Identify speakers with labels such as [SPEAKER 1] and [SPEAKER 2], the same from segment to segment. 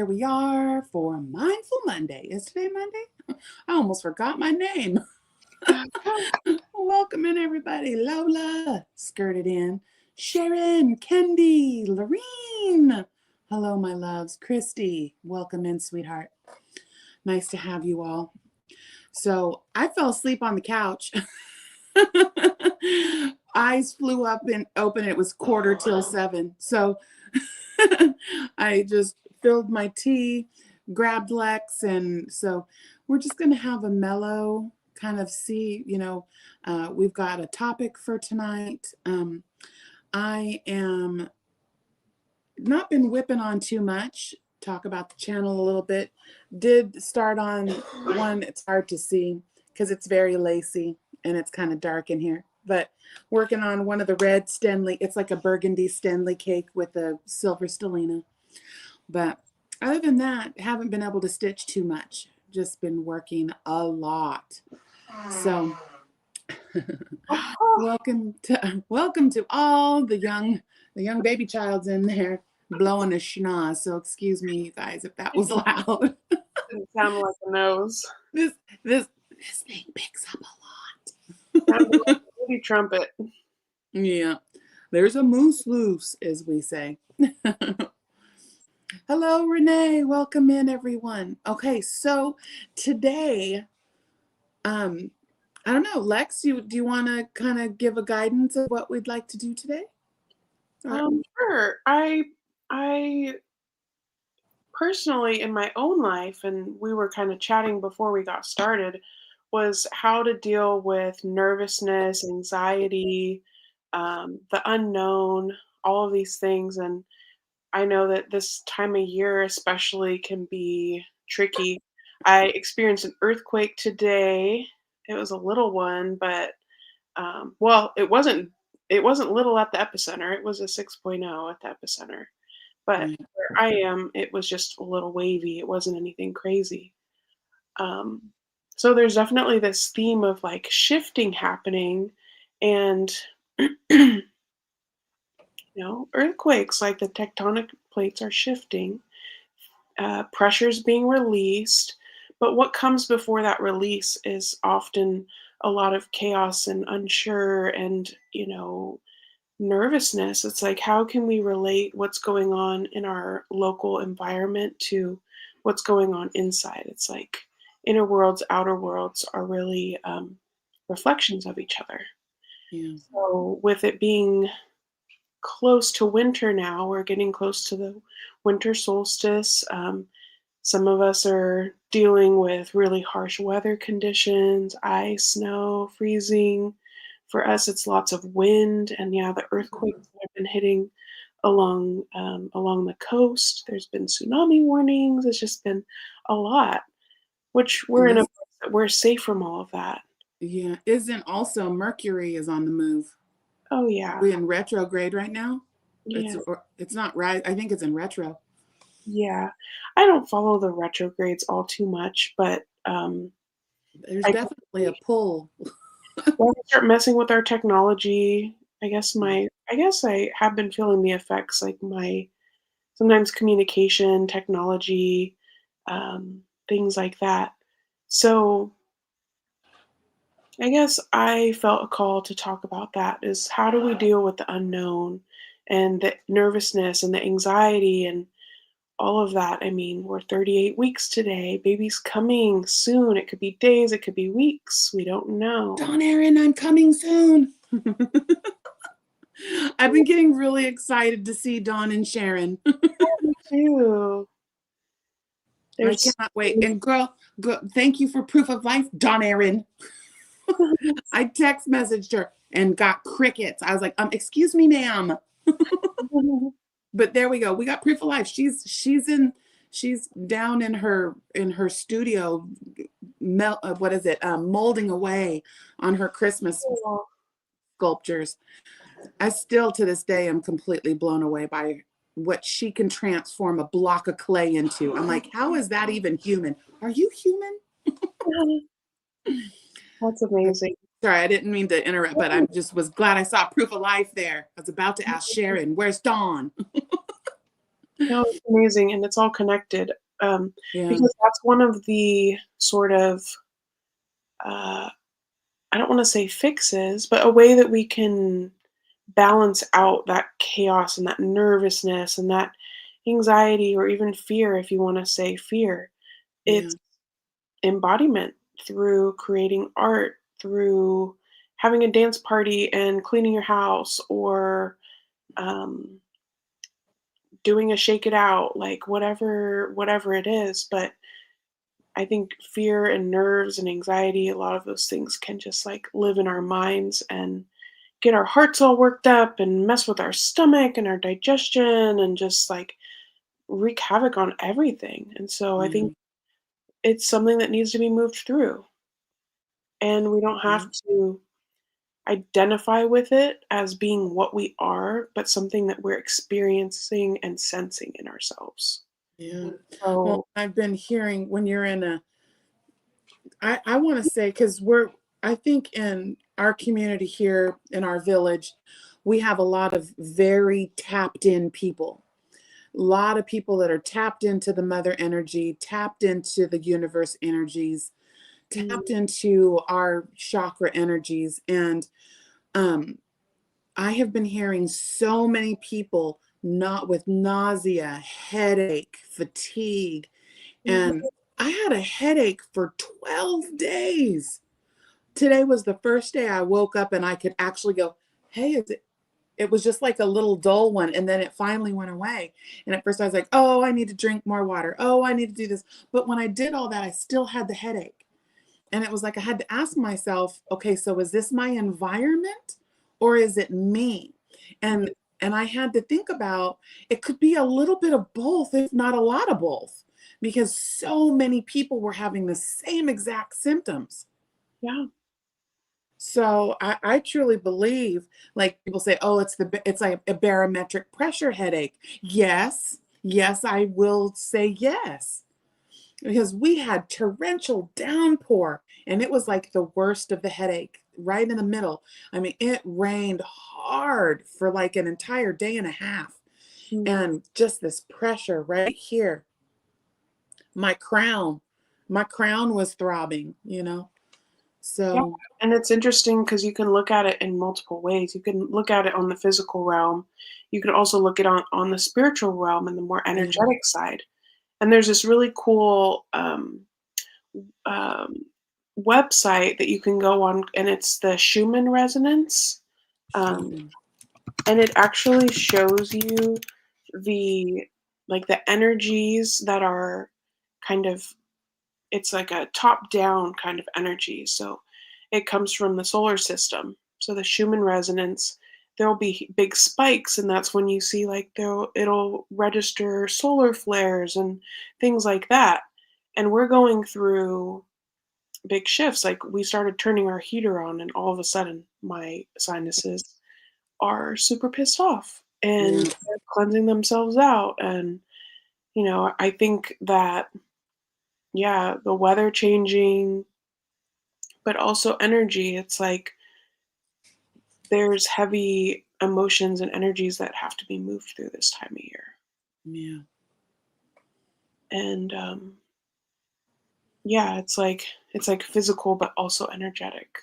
[SPEAKER 1] here we are for Mindful Monday. Is today Monday? I almost forgot my name. Welcome in, everybody. Lola skirted in. Sharon, Kendi, Lorene. Hello, my loves. Christy, welcome in, sweetheart. Nice to have you all. So I fell asleep on the couch. Eyes flew up and open. It was 7:15. So I just filled my tea, grabbed Lex, and so we're just going to have a mellow kind of we've got a topic for tonight. I am not been whipping on too much. Talk about the channel a little bit. Did start on one. It's hard to see because it's very lacy and it's kind of dark in here. But working on one of the red Stenley. It's like a burgundy Stenley cake with a silver stellina. But other than that, haven't been able to stitch too much. Just been working a lot. So welcome to all the young baby childs in there blowing a schnoz. So excuse me, you guys, if that was loud.
[SPEAKER 2] It sounded like a nose.
[SPEAKER 1] This thing picks up a lot.
[SPEAKER 2] Sounded like a baby trumpet.
[SPEAKER 1] Yeah, there's a moose loose, as we say. Hello, Renee. Welcome in, everyone. Okay, so today, I don't know, Lex, do you want to kind of give a guidance of what we'd like to do today?
[SPEAKER 2] Sure. I personally, in my own life, and we were kind of chatting before we got started, was how to deal with nervousness, anxiety, the unknown, all of these things. And I know that this time of year especially can be tricky. I experienced an earthquake today. It was a little one, but it wasn't little at the epicenter. It was a 6.0 at the epicenter. But where I am, it was just a little wavy. It wasn't anything crazy. So there's definitely this theme of like shifting happening, and earthquakes, like the tectonic plates are shifting, pressure's being released. But what comes before that release is often a lot of chaos and unsure and, nervousness. It's like, how can we relate what's going on in our local environment to what's going on inside? It's like inner worlds, outer worlds are really reflections of each other.
[SPEAKER 1] Yeah.
[SPEAKER 2] So with it being close to winter now, we're getting close to the winter solstice. Some of us are dealing with really harsh weather conditions, ice, snow, freezing. For us, it's lots of wind, and the earthquakes that have been hitting along the coast. There's been tsunami warnings. It's just been a lot, which we're in a place that we're safe from all of that.
[SPEAKER 1] Yeah, isn't also Mercury is on the move.
[SPEAKER 2] Oh yeah,
[SPEAKER 1] we're in retrograde right now.
[SPEAKER 2] Yeah.
[SPEAKER 1] It's not right. I think it's in retro.
[SPEAKER 2] Yeah, I don't follow the retrogrades all too much, but
[SPEAKER 1] there's definitely a pull.
[SPEAKER 2] When we start messing with our technology, I guess I have been feeling the effects, like my sometimes communication, technology, things like that. So I guess I felt a call to talk about that, is how do we deal with the unknown and the nervousness and the anxiety and all of that. I mean, we're 38 weeks today. Baby's coming soon. It could be days, it could be weeks. We don't know.
[SPEAKER 1] Dawn Erin, I'm coming soon. I've been getting really excited to see Dawn and Sharon.
[SPEAKER 2] Me too.
[SPEAKER 1] I cannot wait. And girl, thank you for proof of life, Dawn Erin. I text messaged her and got crickets. I was like, excuse me, ma'am. But there we go. We got proof of life. She's down in her studio, molding away on her Christmas sculptures. I still to this day am completely blown away by what she can transform a block of clay into. I'm like, how is that even human? Are you human?
[SPEAKER 2] That's amazing.
[SPEAKER 1] Sorry, I didn't mean to interrupt, but I just was glad I saw proof of life there. I was about to ask Sharon, where's Dawn?
[SPEAKER 2] No, it's amazing, and it's all connected,
[SPEAKER 1] Yeah,
[SPEAKER 2] because that's one of the sort of, uh, I don't wanna say fixes, but a way that we can balance out that chaos and that nervousness and that anxiety or even fear, if you wanna say fear.
[SPEAKER 1] yeah,
[SPEAKER 2] It's embodiment through creating art, through having a dance party and cleaning your house, or, um, doing a shake it out, like, whatever it is, but I think fear and nerves and anxiety, a lot of those things can just, like, live in our minds and get our hearts all worked up and mess with our stomach and our digestion and just, like, wreak havoc on everything, and so I
[SPEAKER 1] yeah,
[SPEAKER 2] think it's something that needs to be moved through, and we don't
[SPEAKER 1] yeah,
[SPEAKER 2] have to identify with it as being what we are, but something that we're experiencing and sensing in ourselves.
[SPEAKER 1] yeah. Well,
[SPEAKER 2] So
[SPEAKER 1] I've been hearing when you're in a, I want to say, because I think in our community here in our village, we have a lot of very tapped in people. A lot of people that are tapped into the mother energy, tapped into the universe energies,
[SPEAKER 2] mm,
[SPEAKER 1] tapped into our chakra energies. And um, I have been hearing so many people not with nausea, headache, fatigue,
[SPEAKER 2] mhm,
[SPEAKER 1] and I had a headache for 12 days. Today was the first day I woke up and I could actually go, hey, it was just like a little dull one. And then it finally went away. And at first I was like, oh, I need to drink more water. Oh, I need to do this. But when I did all that, I still had the headache. And it was like I had to ask myself, okay, so is this my environment or is it me?
[SPEAKER 2] mm,
[SPEAKER 1] And I had to think about it could be a little bit of both, if not a lot of both, because so many people were having the same exact symptoms.
[SPEAKER 2] yeah,
[SPEAKER 1] So I truly believe, like people say, oh, it's like a barometric pressure headache. Yes, yes, I will say yes. Because we had torrential downpour and it was like the worst of the headache right in the middle. I mean, it rained hard for like an entire day and a half.
[SPEAKER 2] mm.
[SPEAKER 1] And just this pressure right here, my crown, my crown was throbbing, you know?
[SPEAKER 2] Yeah,
[SPEAKER 1] So,
[SPEAKER 2] and it's interesting because you can look at it in multiple ways. You can look at it on the physical realm. You can also look at on the spiritual realm and the more
[SPEAKER 1] yeah,
[SPEAKER 2] energetic side. And there's this really cool um, website that you can go on, and it's the Schumann resonance. Um,
[SPEAKER 1] Schumann.
[SPEAKER 2] and it actually shows you the the energies that are kind of, it's like a top down kind of energy. So it comes from the solar system. So the Schumann resonance, there'll be big spikes, and that's when you see like it'll register solar flares and things like that. And we're going through big shifts. Like we started turning our heater on, and all of a sudden my sinuses are super pissed off and
[SPEAKER 1] Yeah,
[SPEAKER 2] they're cleansing themselves out. And I think that, yeah, the weather changing, but also energy. It's like there's heavy emotions and energies that have to be moved through this time of year.
[SPEAKER 1] yeah.
[SPEAKER 2] And yeah, it's like physical but also energetic.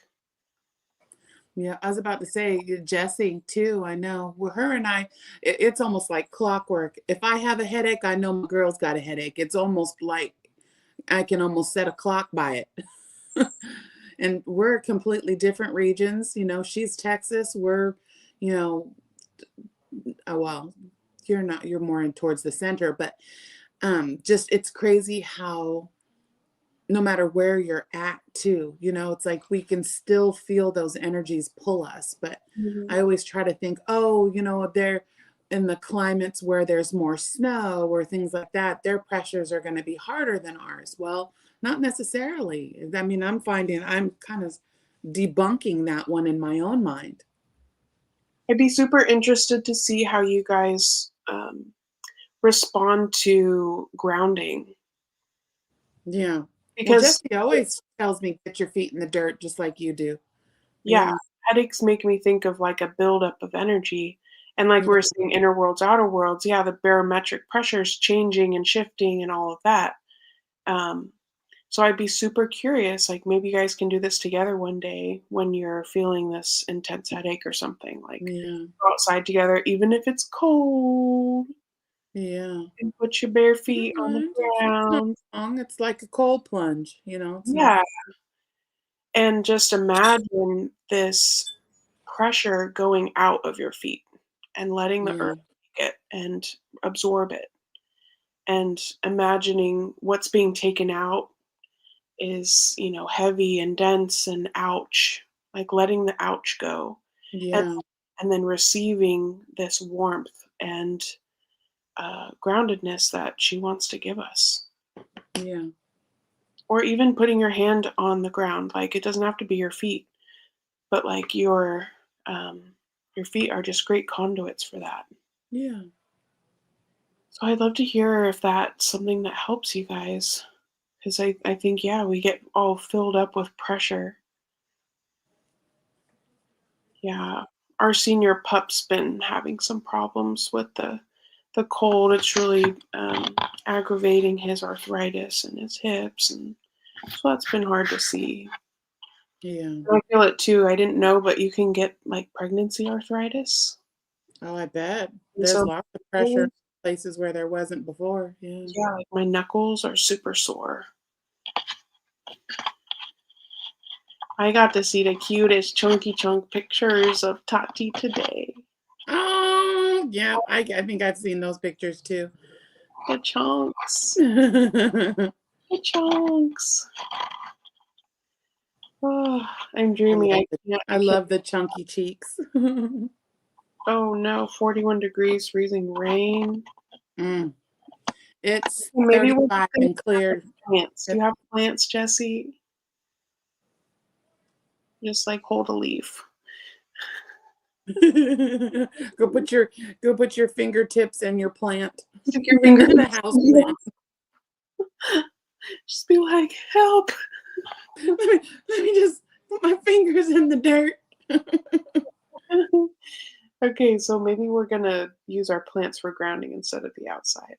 [SPEAKER 1] Yeah, I was about to say Jessie too. I know. Well, her and I, it's almost like clockwork. If I have a headache, I know my girl's got a headache. It's almost like I can almost set a clock by it. And we're completely different regions. You know, she's Texas. We're, you know, well, you're not. You're more in towards the center, but just it's crazy how no matter where you're at too, you know, it's like we can still feel those energies pull us. But
[SPEAKER 2] Mhm.
[SPEAKER 1] I always try to think, oh, you know, they're in the climates where there's more snow or things like that, their pressures are going to be harder than ours. Well, not necessarily. I mean, I'm finding I'm kind of debunking that one in my own mind.
[SPEAKER 2] I'd be super interested to see how you guys respond to grounding,
[SPEAKER 1] Yeah. Well,
[SPEAKER 2] because
[SPEAKER 1] Jesse always tells me get your feet in the dirt just like you do.
[SPEAKER 2] yeah,
[SPEAKER 1] Yeah.
[SPEAKER 2] headaches make me think of like a buildup of energy. And like we
[SPEAKER 1] Yeah.
[SPEAKER 2] were saying, inner worlds, outer worlds, yeah, the barometric pressure is changing and shifting and all of that. Um, so I'd be super curious, like maybe you guys can do this together one day when you're feeling this intense headache or something. Like
[SPEAKER 1] Yeah.
[SPEAKER 2] go outside together, even if it's cold,
[SPEAKER 1] Yeah.
[SPEAKER 2] and put your bare
[SPEAKER 1] I don't
[SPEAKER 2] feet on the
[SPEAKER 1] mind. It's not
[SPEAKER 2] ground.
[SPEAKER 1] long. It's like a cold plunge, it's not.
[SPEAKER 2] Yeah, and just imagine this pressure going out of your feet and letting the
[SPEAKER 1] Yeah.
[SPEAKER 2] earth take it and absorb it. And imagining what's being taken out is, heavy and dense and ouch, like letting the ouch go. And,
[SPEAKER 1] Yeah.
[SPEAKER 2] and then receiving this warmth and groundedness that she wants to give us.
[SPEAKER 1] Yeah.
[SPEAKER 2] Or even putting your hand on the ground. Like it doesn't have to be your feet, but like your feet are just great conduits for that.
[SPEAKER 1] Yeah.
[SPEAKER 2] So I'd love to hear if that's something that helps you guys. Because I think, yeah, we get all filled up with pressure. Yeah. Our senior pup's been having some problems with the cold. It's really aggravating his arthritis and his hips. And so that's been hard to see.
[SPEAKER 1] Yeah.
[SPEAKER 2] I feel it too. I didn't know, but you can get like pregnancy arthritis.
[SPEAKER 1] Oh, I bet.
[SPEAKER 2] And
[SPEAKER 1] There's
[SPEAKER 2] so,
[SPEAKER 1] lots of pressure in places where there wasn't before. Yeah.
[SPEAKER 2] yeah, like my knuckles are super sore. I got to see the cutest chunky chunk pictures of Tati today.
[SPEAKER 1] Oh, yeah. I think I've seen those pictures too.
[SPEAKER 2] The chunks.
[SPEAKER 1] I
[SPEAKER 2] The chunks. Oh, I'm dreaming.
[SPEAKER 1] I love the chunky cheeks.
[SPEAKER 2] Oh no, 41 degrees, freezing rain.
[SPEAKER 1] Mm. It's
[SPEAKER 2] Maybe we're
[SPEAKER 1] 35
[SPEAKER 2] just gonna
[SPEAKER 1] and clear.
[SPEAKER 2] plants. Do you have plants, Jesse? Just like hold a leaf.
[SPEAKER 1] Go put your fingertips in your plant.
[SPEAKER 2] Stick your finger in
[SPEAKER 1] The house plant.
[SPEAKER 2] Just be like, help.
[SPEAKER 1] Let me just put my fingers in the dirt.
[SPEAKER 2] Okay, so maybe we're gonna use our plants for grounding instead of the outside.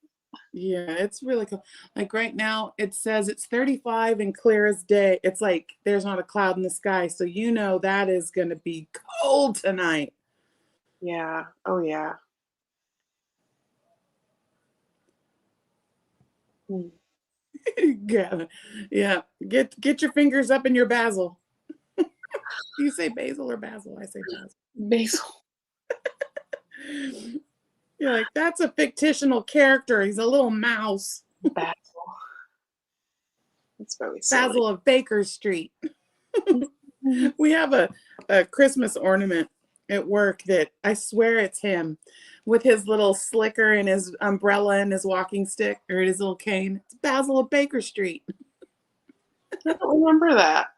[SPEAKER 1] Yeah, it's really cool. Like right now, it says it's 35 and clear as day. It's like there's not a cloud in the sky. So that is going to be cold tonight.
[SPEAKER 2] Yeah. Oh yeah. Hmm.
[SPEAKER 1] Yeah. Yeah. Get your fingers up in your basil. You say basil or basil? I say basil.
[SPEAKER 2] Basil.
[SPEAKER 1] You're like, that's a fictional character. He's a little mouse.
[SPEAKER 2] Basil. That's really silly.
[SPEAKER 1] Basil of Baker Street. We have a Christmas ornament at work that I swear it's him with his little slicker and his umbrella and his walking stick or his little cane. It's Basil of Baker Street.
[SPEAKER 2] I don't remember that.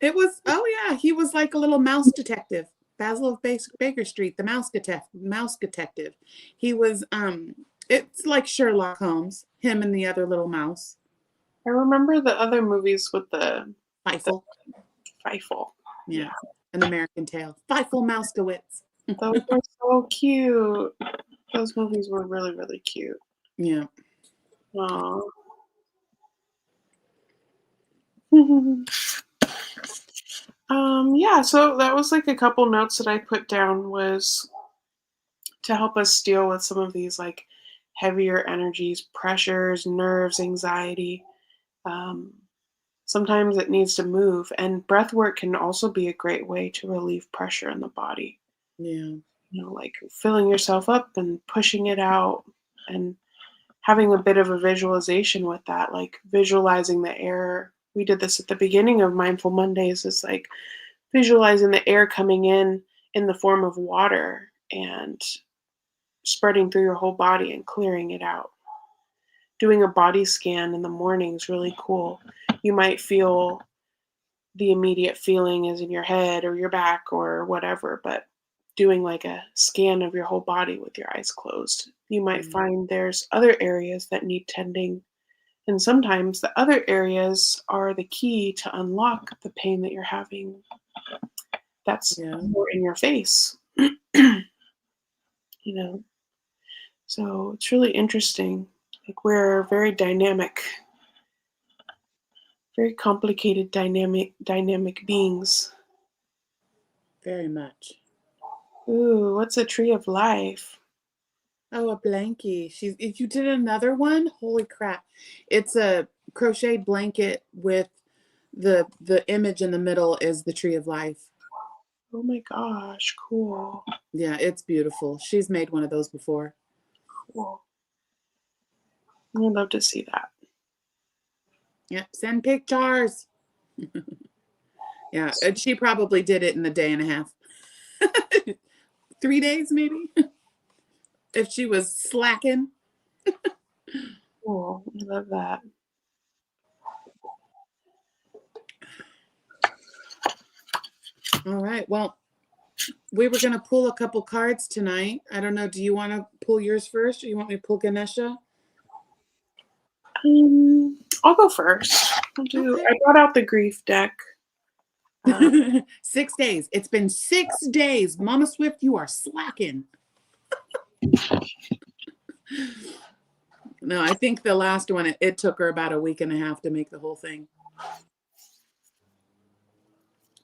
[SPEAKER 1] It was, oh yeah, he was like a little mouse detective. Basil of Baker Street, the mouse detective. He was, it's like Sherlock Holmes, him and the other little mouse.
[SPEAKER 2] I remember the other movies with the
[SPEAKER 1] Feifel.
[SPEAKER 2] Feifel.
[SPEAKER 1] Yeah. An American Tale. Feifel Mouskowitz.
[SPEAKER 2] Those were so cute. Those movies were really, really cute.
[SPEAKER 1] Yeah.
[SPEAKER 2] Aww. Yeah, so that was like a couple notes that I put down was to help us deal with some of these like heavier energies, pressures, nerves, anxiety. Um, Sometimes it needs to move, and breath work can also be a great way to relieve pressure in the body.
[SPEAKER 1] Yeah.
[SPEAKER 2] Like filling yourself up and pushing it out and having a bit of a visualization with that, like visualizing the air. We did this at the beginning of Mindful Mondays. It's like visualizing the air coming in the form of water and spreading through your whole body and clearing it out. Doing a body scan in the morning is really cool. You might feel the immediate feeling is in your head or your back or whatever, but doing like a scan of your whole body with your eyes closed, you might find there's other areas that need tending. And sometimes the other areas are the key to unlock the pain that you're having that's more in your face. you know. So it's really interesting. Like we're very dynamic, very complicated dynamic beings.
[SPEAKER 1] Very much.
[SPEAKER 2] Ooh, what's a tree of life?
[SPEAKER 1] Oh, a blankie. You did another one? Holy crap. It's a crocheted blanket with the image in the middle is the tree of life.
[SPEAKER 2] Oh my gosh, cool.
[SPEAKER 1] Yeah, it's beautiful. She's made one of those before.
[SPEAKER 2] Cool. I'd love to see that.
[SPEAKER 1] Yep, send pictures. Yeah, and she probably did it in a day and a half. 3 days maybe. If she was slacking.
[SPEAKER 2] Cool. I love that.
[SPEAKER 1] All right. Well, we were going to pull a couple cards tonight. I don't know. Do you want to pull yours first or you want me to pull Ganesha?
[SPEAKER 2] I'll go first.
[SPEAKER 1] Okay.
[SPEAKER 2] I brought out the grief deck.
[SPEAKER 1] 6 days. It's been 6 days. Mama Swift, you are slacking. No, I think the last one, it took her about a week and a half to make the whole thing.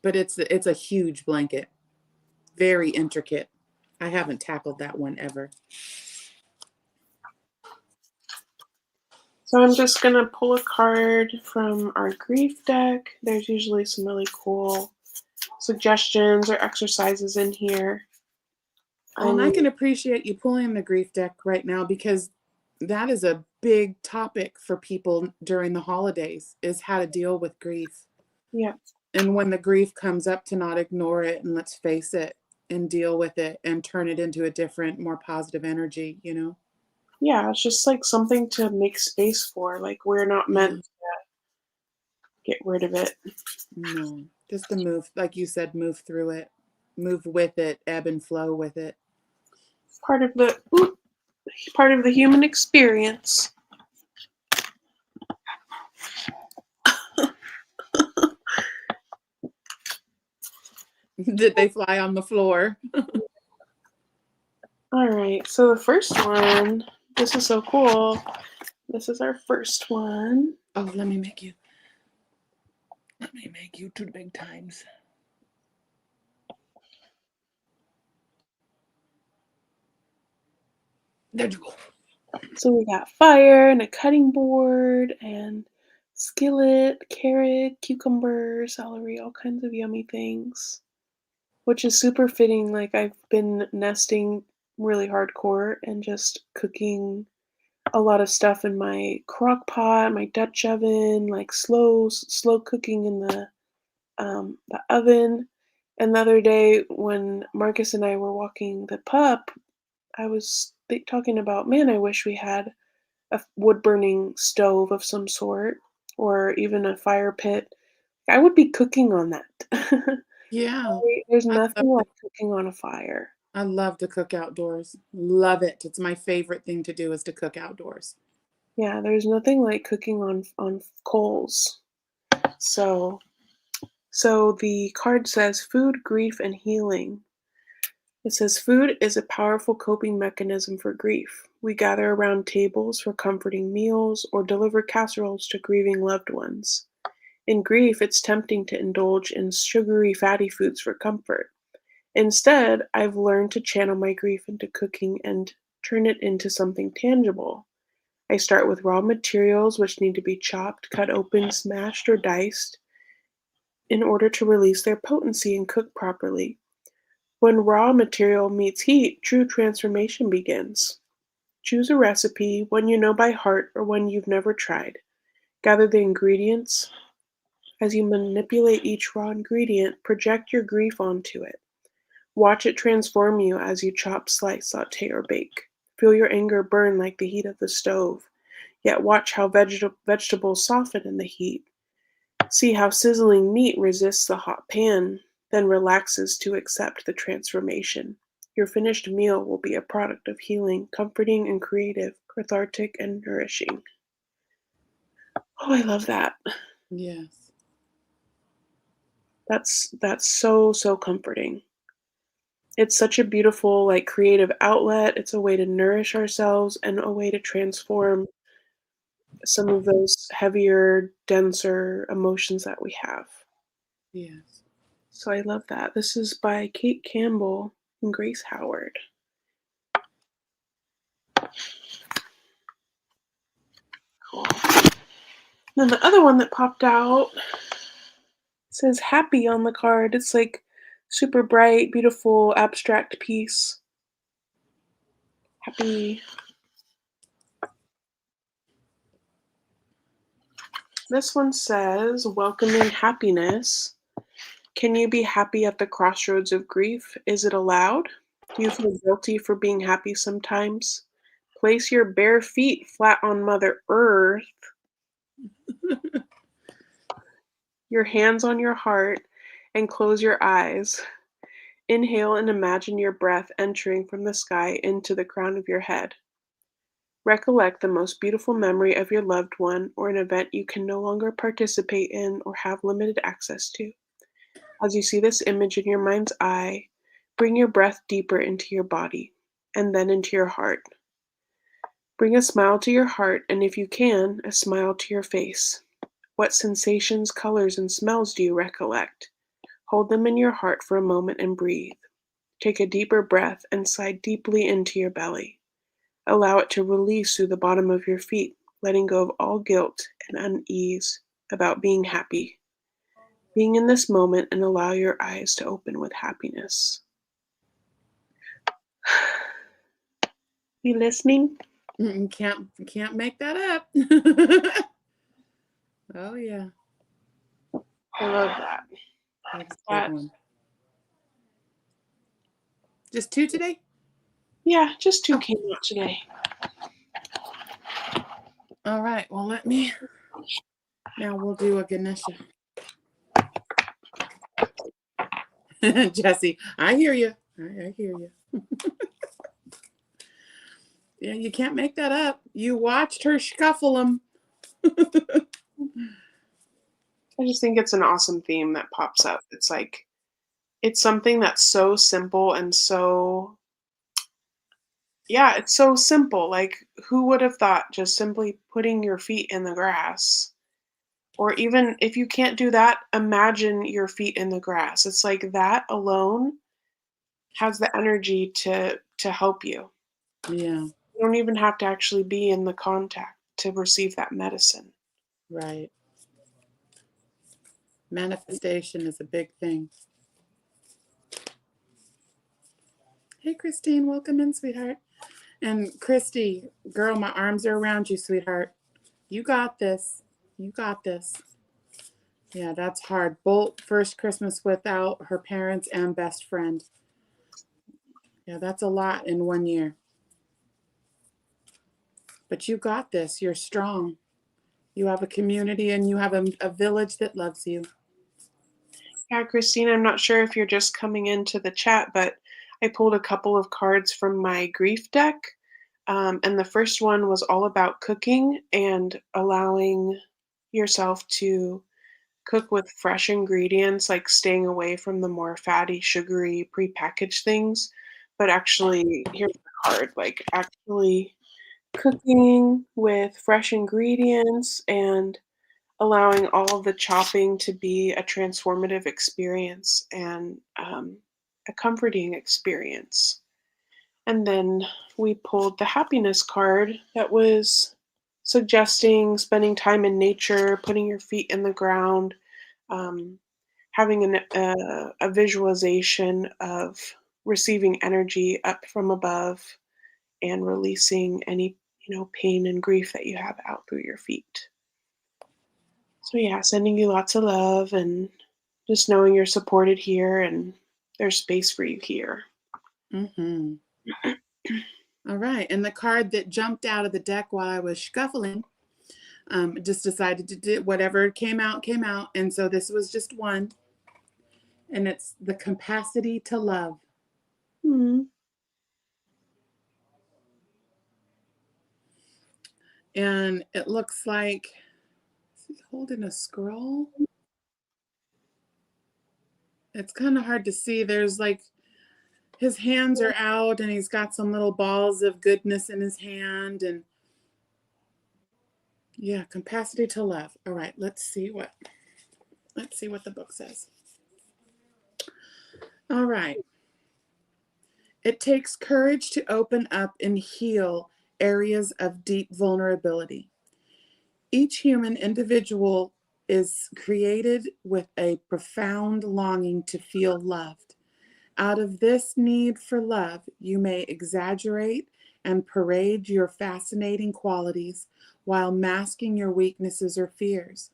[SPEAKER 1] But it's a huge blanket. Very intricate. I haven't tackled that one ever.
[SPEAKER 2] So I'm just going to pull a card from our grief deck. There's usually some really cool suggestions or exercises in here.
[SPEAKER 1] And I can appreciate you pulling the grief deck right now because that is a big topic for people during the holidays is how to deal with grief.
[SPEAKER 2] Yeah.
[SPEAKER 1] And when the grief comes up, to not ignore it and let's face it and deal with it and turn it into a different, more positive energy, you know?
[SPEAKER 2] Yeah, it's just like something to make space for. Like we're not meant to get rid of it.
[SPEAKER 1] No, just to move, like you said, move through it, move with it, ebb and flow with it.
[SPEAKER 2] Part of the human experience.
[SPEAKER 1] Did they fly on the floor?
[SPEAKER 2] All right, so the first one, this is so cool. This is our first one.
[SPEAKER 1] Oh, let me make you 2 big times. There you go.
[SPEAKER 2] So we got fire and a cutting board and skillet, carrot, cucumber, celery, all kinds of yummy things, which is super fitting. Like I've been nesting really hardcore and just cooking a lot of stuff in my crock pot, my Dutch oven, like slow cooking in the oven. And the other day when Marcus and I were walking the pup, I was talking about, man, I wish we had a wood burning stove of some sort or even a fire pit. I would be cooking on that.
[SPEAKER 1] Yeah.
[SPEAKER 2] There's
[SPEAKER 1] I love
[SPEAKER 2] nothing
[SPEAKER 1] to,
[SPEAKER 2] like cooking on a fire.
[SPEAKER 1] I love to cook outdoors. Love it. It's my favorite thing to do is to cook outdoors.
[SPEAKER 2] Yeah, there's nothing like cooking on coals. So the card says food, grief, and healing. It says food is a powerful coping mechanism for grief. We gather around tables for comforting meals or deliver casseroles to grieving loved ones. In grief, it's tempting to indulge in sugary, fatty foods for comfort. Instead, I've learned to channel my grief into cooking and turn it into something tangible. I start with raw materials which need to be chopped, cut open, smashed, or diced in order to release their potency and cook properly. When raw material meets heat, true transformation begins. Choose a recipe, one you know by heart or one you've never tried. Gather the ingredients. As you manipulate each raw ingredient, project your grief onto it. Watch it transform you as you chop, slice, saute, or bake. Feel your anger burn like the heat of the stove. Yet watch how vegetables soften in the heat. See how sizzling meat resists the hot pan, then relaxes to accept the transformation. Your finished meal will be a product of healing, comforting and creative, cathartic and nourishing. Oh, I love that.
[SPEAKER 1] Yes.
[SPEAKER 2] That's so comforting. It's such a beautiful, like, creative outlet. It's a way to nourish ourselves and a way to transform some of those heavier, denser emotions that we have.
[SPEAKER 1] Yes.
[SPEAKER 2] So I love that. This is by Kate Campbell and Grace Howard. Cool. Then the other one that popped out says happy on the card. It's like super bright, beautiful, abstract piece. Happy. This one says welcoming happiness. Can you be happy at the crossroads of grief? Is it allowed? Do you feel guilty for being happy sometimes? Place your bare feet flat on Mother Earth, your hands on your heart, and close your eyes. Inhale and imagine your breath entering from the sky into the crown of your head. Recollect the most beautiful memory of your loved one or an event you can no longer participate in or have limited access to. As you see this image in your mind's eye, bring your breath deeper into your body and then into your heart. Bring a smile to your heart and, if you can, a smile to your face. What sensations, colors, and smells do you recollect? Hold them in your heart for a moment and breathe. Take a deeper breath and sigh deeply into your belly. Allow it to release through the bottom of your feet, letting go of all guilt and unease about being happy. Being in this moment and allow your eyes to open with happiness. You listening?
[SPEAKER 1] Can't make that up. Oh yeah,
[SPEAKER 2] I love that.
[SPEAKER 1] that's a good one. Just 2 today?
[SPEAKER 2] Yeah, just 2 came out today.
[SPEAKER 1] All right. Well, now we'll do a Ganesha. Jesse, I hear you. I hear you. Yeah, you can't make that up. You watched her scuffle them.
[SPEAKER 2] I just think it's an awesome theme that pops up. It's like, it's something that's so simple and so, yeah, it's so simple. Like, who would have thought just simply putting your feet in the grass? Or even if you can't do that, imagine your feet in the grass. It's like that alone has the energy to help you.
[SPEAKER 1] Yeah,
[SPEAKER 2] You don't even have to actually be in the contact to receive that medicine.
[SPEAKER 1] right. Manifestation is a big thing. Hey, Christine, welcome in, sweetheart. And Christy, girl, my arms are around you, sweetheart. You got this. You got this. Yeah, that's hard. Bolt first Christmas without her parents and best friend. Yeah, that's a lot in 1 year. But you got this. You're strong. You have a community and you have a village that loves you.
[SPEAKER 2] Yeah, Christine, I'm not sure if you're just coming into the chat, but I pulled a couple of cards from my grief deck. And the first one was all about cooking and allowing yourself to cook with fresh ingredients, like staying away from the more fatty, sugary, prepackaged things. But actually, here's the card, like actually cooking with fresh ingredients and allowing all of the chopping to be a transformative experience and a comforting experience. And then we pulled the happiness card that was suggesting spending time in nature, putting your feet in the ground, um, having a visualization of receiving energy up from above and releasing any pain and grief that you have out through your feet. So yeah, sending you lots of love and just knowing you're supported here and there's space for you here.
[SPEAKER 1] Mm-hmm. All right. And the card that jumped out of the deck while I was scuffling, just decided to do whatever came out, came out. And so this was just one. And it's the capacity to love.
[SPEAKER 2] Mm-hmm.
[SPEAKER 1] And it looks like he's holding a scroll. It's kind of hard to see. There's like his hands are out and he's got some little balls of goodness in his hand. And yeah, capacity to love. All right, let's see what the book says. All right. It takes courage to open up and heal areas of deep vulnerability. Each human individual is created with a profound longing to feel loved. Out of this need for love, you may exaggerate and parade your fascinating qualities while masking your weaknesses or fears.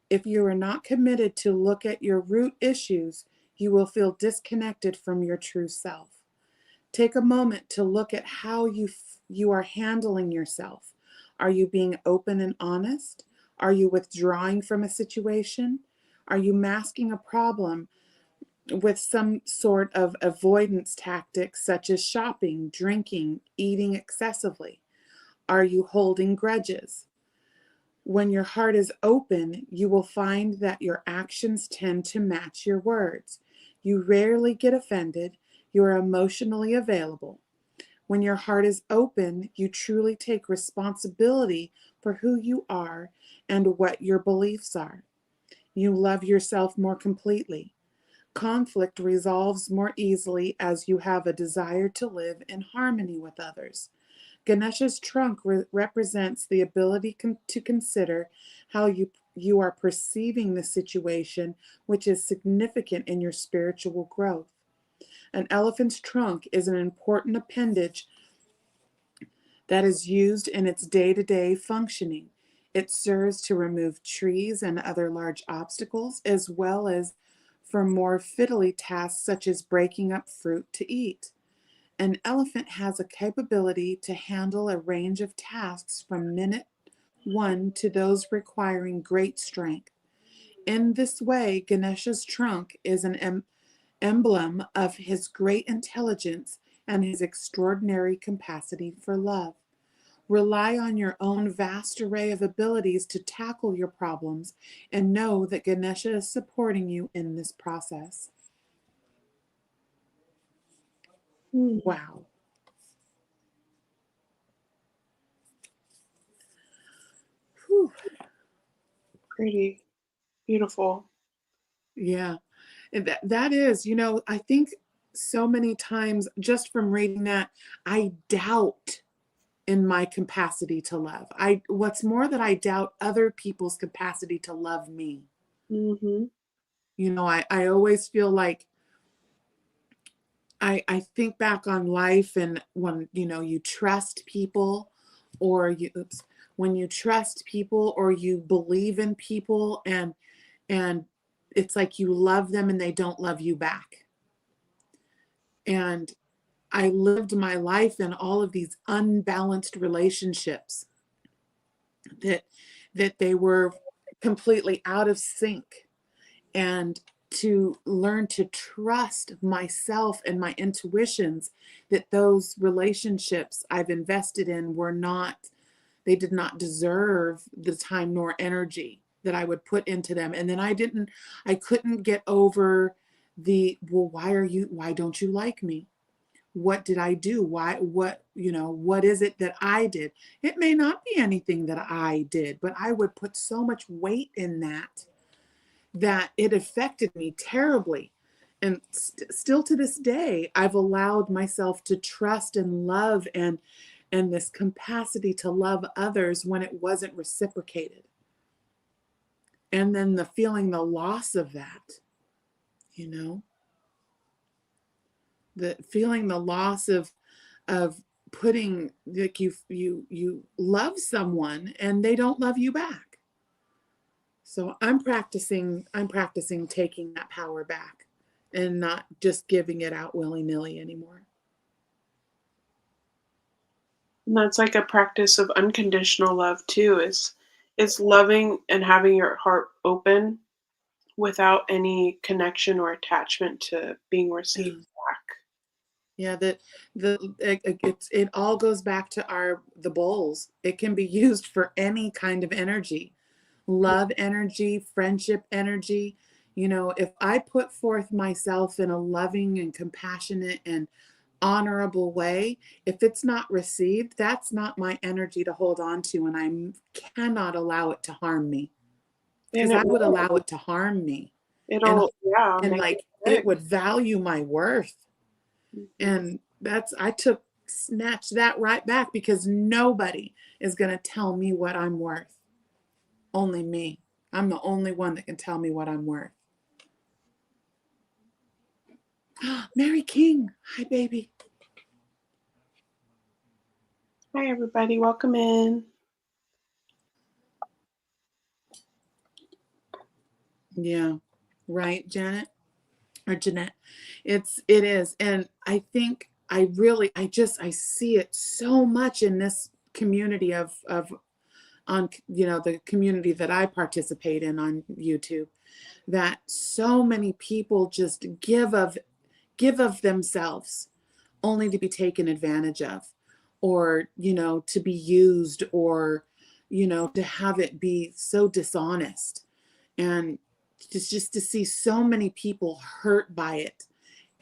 [SPEAKER 1] If you are not committed to look at your root issues, you will feel disconnected from your true self. Take a moment to look at how you are handling yourself. Are you being open and honest? Are you withdrawing from a situation? Are you masking a problem with some sort of avoidance tactics such as shopping, drinking, eating excessively? Are you holding grudges? When your heart is open, you will find that your actions tend to match your words. You rarely get offended. You are emotionally available. When your heart is open, you truly take responsibility for who you are and what your beliefs are. You love yourself more completely. Conflict resolves more easily as you have a desire to live in harmony with others. Ganesha's trunk represents the ability to consider how you are perceiving the situation, which is significant in your spiritual growth. An elephant's trunk is an important appendage that is used in its day-to-day functioning. It serves to remove trees and other large obstacles, as well as for more fiddly tasks such as breaking up fruit to eat. An elephant has a capability to handle a range of tasks from minute one to those requiring great strength. In this way, Ganesha's trunk is an emblem of his great intelligence and his extraordinary capacity for love. Rely on your own vast array of abilities to tackle your problems and know that Ganesha is supporting you in this process. Wow. Whew.
[SPEAKER 2] Pretty beautiful.
[SPEAKER 1] Yeah. And that is, I think so many times just from reading that, I doubt in my capacity to love. What's more that I doubt other people's capacity to love me.
[SPEAKER 2] Mm-hmm.
[SPEAKER 1] I always feel like I think back on life and when, you trust people or when you trust people or you believe in people and it's like you love them and they don't love you back. And I lived my life in all of these unbalanced relationships that they were completely out of sync. And to learn to trust myself and my intuitions that those relationships I've invested in they did not deserve the time nor energy that I would put into them. And then I couldn't get over why don't you like me? What did I do? What is it that I did? It may not be anything that I did, but I would put so much weight in that it affected me terribly. And still to this day, I've allowed myself to trust and love and this capacity to love others when it wasn't reciprocated. And then the loss of that, the loss of putting, like, you love someone and they don't love you back. So I'm practicing taking that power back and not just giving it out willy-nilly anymore.
[SPEAKER 2] And that's like a practice of unconditional love too, is loving and having your heart open without any connection or attachment to being received back.
[SPEAKER 1] Yeah, it all goes back to the bowls. It can be used for any kind of energy. Love energy, friendship energy. If I put forth myself in a loving and compassionate and honorable way, if it's not received, that's not my energy to hold on to, and I cannot allow it to harm me, because
[SPEAKER 2] And
[SPEAKER 1] I
[SPEAKER 2] it
[SPEAKER 1] would allow
[SPEAKER 2] will.
[SPEAKER 1] it to harm me, and
[SPEAKER 2] Yeah, make it
[SPEAKER 1] like it
[SPEAKER 2] sick.
[SPEAKER 1] would value my worth.
[SPEAKER 2] Mhm.
[SPEAKER 1] And I snatched that right back, because nobody is going to tell me what I'm worth. Only me. I'm the only one that can tell me what I'm worth. Mary King. Hi, baby.
[SPEAKER 2] Hi, everybody. Welcome in.
[SPEAKER 1] Yeah. Right, Janet or Jeanette. It is. And I think I see it so much in this community of on, the community that I participate in on YouTube, that so many people just give of themselves only to be taken advantage of, or to be used, or to have it be so dishonest, and just to see so many people hurt by it.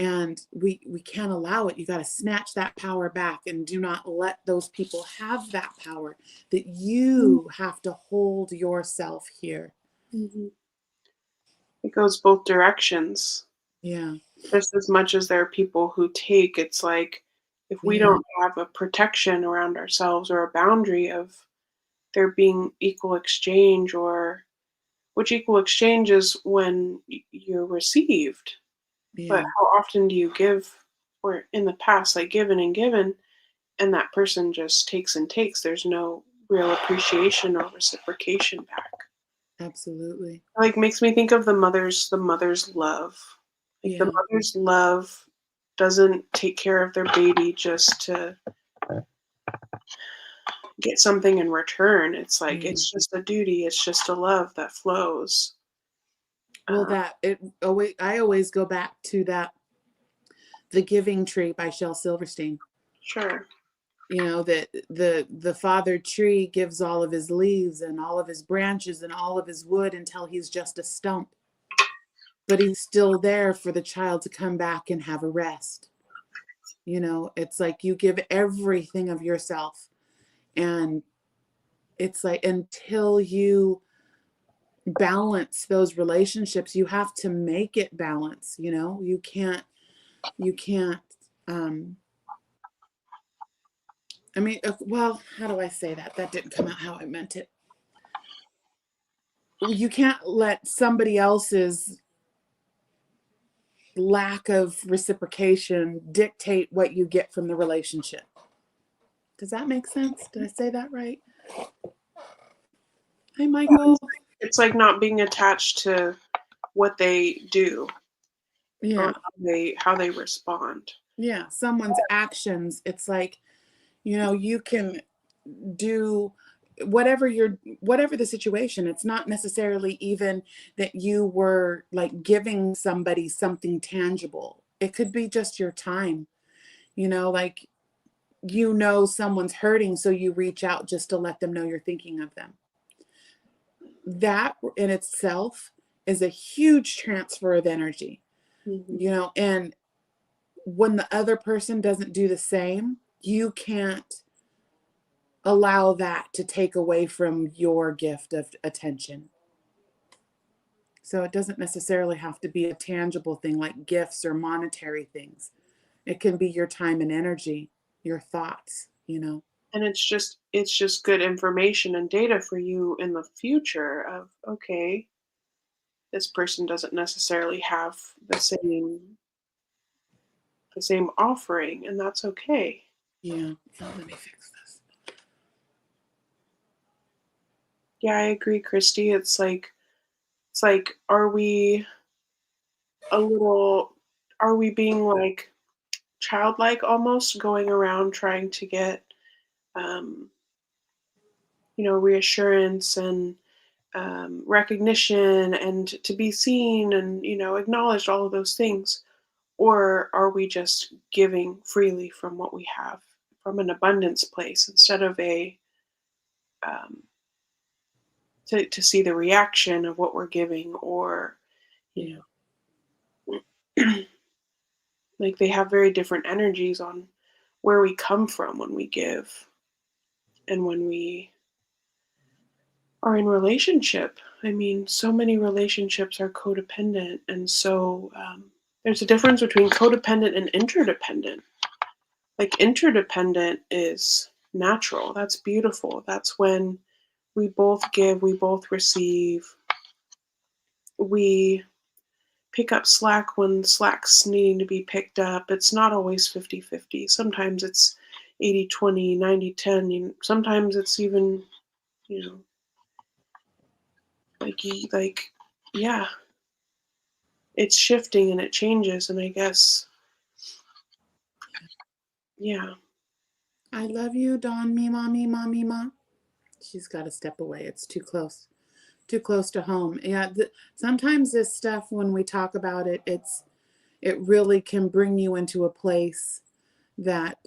[SPEAKER 1] And we can't allow it. You got to snatch that power back, and do not let those people have that power, that you have to hold yourself here.
[SPEAKER 2] Mm-hmm. It goes both directions.
[SPEAKER 1] Yeah.
[SPEAKER 2] Just as much as there are people who take, it's like if we
[SPEAKER 1] Yeah.
[SPEAKER 2] don't have a protection around ourselves or a boundary of there being equal exchange, or which equal exchange is when you're received. But
[SPEAKER 1] Yeah.
[SPEAKER 2] how often do you give, or in the past, like given and given, and that person just takes and takes? There's no real appreciation or reciprocation back.
[SPEAKER 1] Absolutely.
[SPEAKER 2] Like makes me think of the mother's love. Like the
[SPEAKER 1] Yeah.
[SPEAKER 2] mother's love doesn't take care of their baby just to get something in return. It's like
[SPEAKER 1] Yeah.
[SPEAKER 2] it's just a duty, it's just a love that flows.
[SPEAKER 1] Well,
[SPEAKER 2] Uh,
[SPEAKER 1] I always go back to that, The Giving Tree by Shel Silverstein.
[SPEAKER 2] sure.
[SPEAKER 1] That the father tree gives all of his leaves and all of his branches and all of his wood until he's just a stump. But he's still there for the child to come back and have a rest. It's like you give everything of yourself, and it's like until you balance those relationships, you have to make it balance. You can't um well, how do I say that? That didn't come out how I meant it. You can't let somebody else's lack of reciprocation dictate what you get from the relationship. Does that make sense? Did I say that right? Hi, Michael.
[SPEAKER 2] It's like not being attached to what they do or
[SPEAKER 1] Yeah.
[SPEAKER 2] how they respond.
[SPEAKER 1] Yeah. Someone's actions. It's like, you can do whatever the situation. It's not necessarily even that you were like giving somebody something tangible. It could be just your time, like someone's hurting, so you reach out just to let them know you're thinking of them. That in itself is a huge transfer of energy.
[SPEAKER 2] Mm-hmm.
[SPEAKER 1] And when the other person doesn't do the same, you can't allow that to take away from your gift of attention. So it doesn't necessarily have to be a tangible thing like gifts or monetary things. It can be your time and energy, your thoughts.
[SPEAKER 2] And it's just good information and data for you in the future of, okay, this person doesn't necessarily have the same offering, and that's okay.
[SPEAKER 1] Yeah. Oh, let me fix this.
[SPEAKER 2] Yeah, I agree, Christy. It's like a little are we being like childlike almost, going around trying to get um, reassurance and recognition and to be seen and acknowledged, all of those things? Or are we just giving freely from what we have, from an abundance place, instead of um, to see the reaction of what we're giving, or you
[SPEAKER 1] Yeah.
[SPEAKER 2] know Like they have very different energies on where we come from when we give and when we are in relationship. I mean, so many relationships are codependent, and so there's a difference between codependent and interdependent. Like interdependent is natural. That's beautiful. That's when we both give, we both receive, we pick up slack when slack's needing to be picked up. It's not always 50-50. Sometimes it's 80-20, 90-10. Sometimes it's even, you know, like yeah, it's shifting and it changes. And I guess, yeah.
[SPEAKER 1] I love you, Dawn. Mima, mima, mima. She's got to step away. It's too close. Too close to home. Yeah. Sometimes this stuff, when we talk about it, it really can bring you into a place that